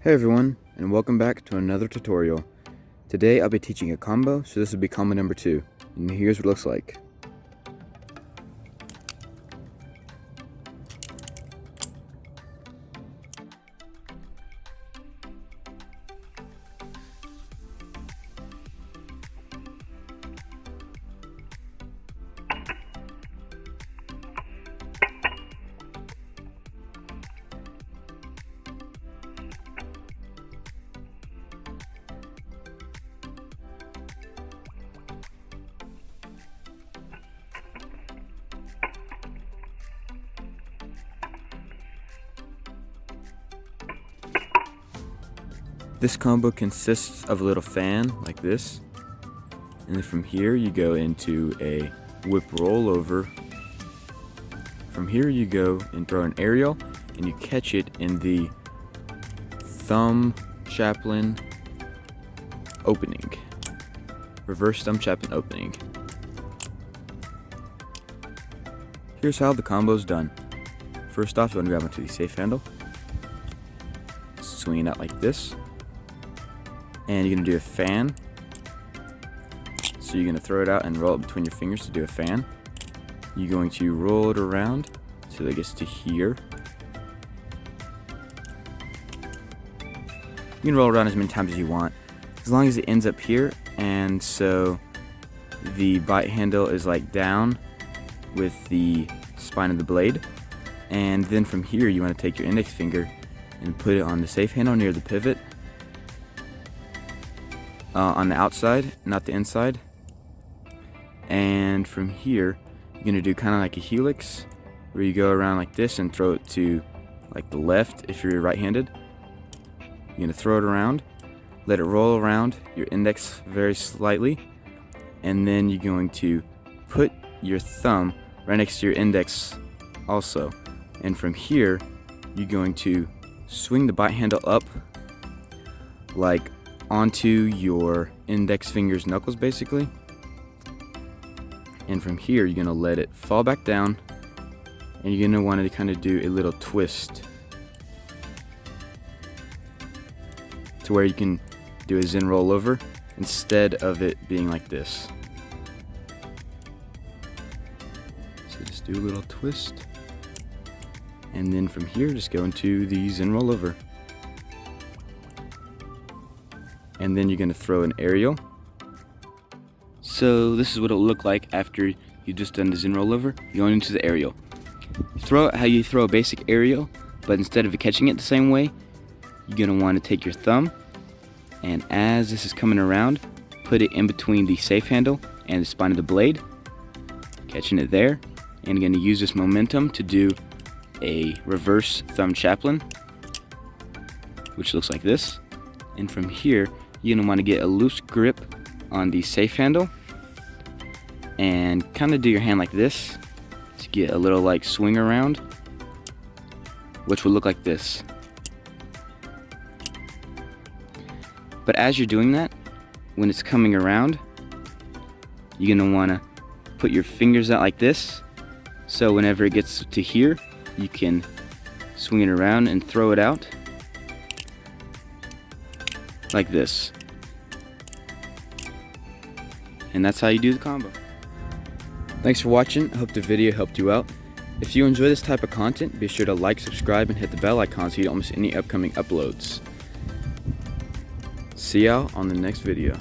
Hey everyone, and welcome back to another tutorial. Today I'll be teaching a combo, so this will be combo number 2, and here's what it looks like. This combo consists of a little fan like this, and then from here you go into a whip rollover. From here you go and throw an aerial, and you catch it in the thumb chaplain opening. Reverse thumb chaplain opening. Here's how the combo is done. First off, you want to grab onto the safe handle, swing it out like this. And you're going to do a fan. So you're going to throw it out and roll it between your fingers to do a fan. You're going to roll it around so that it gets to here. You can roll it around as many times as you want, as long as it ends up here. And so the bite handle is like down with the spine of the blade. And then from here you want to take your index finger and put it on the safe handle near the pivot. On the outside, not the inside. And from here, you're going to do kind of like a helix, where you go around like this and throw it to like the left if you're right-handed. You're going to throw it around, let it roll around your index very slightly, and then you're going to put your thumb right next to your index also. And from here, you're going to swing the bite handle up like onto your index finger's knuckles basically, and from here you're going to let it fall back down, and you're going to want to kind of do a little twist to where you can do a Zen rollover instead of it being like this. So just do a little twist, and then from here just go into the Zen rollover. And then you're going to throw an aerial. So this is what it'll look like after you just done the Zen rollover. You're going into the aerial. Throw it how you throw a basic aerial, but instead of catching it the same way, you're going to want to take your thumb, and as this is coming around, put it in between the safe handle and the spine of the blade, catching it there, and you're going to use this momentum to do a reverse thumb chaplain, which looks like this. And from here, you're going to want to get a loose grip on the safe handle and kind of do your hand like this to get a little like swing around, which will look like this. But as you're doing that, when it's coming around, you're going to want to put your fingers out like this, so whenever it gets to here, you can swing it around and throw it out like this. And that's how you do the combo. Thanks for watching. I hope the video helped you out. If you enjoy this type of content, be sure to like, subscribe, and hit the bell icon so you don't miss any upcoming uploads. See y'all on the next video.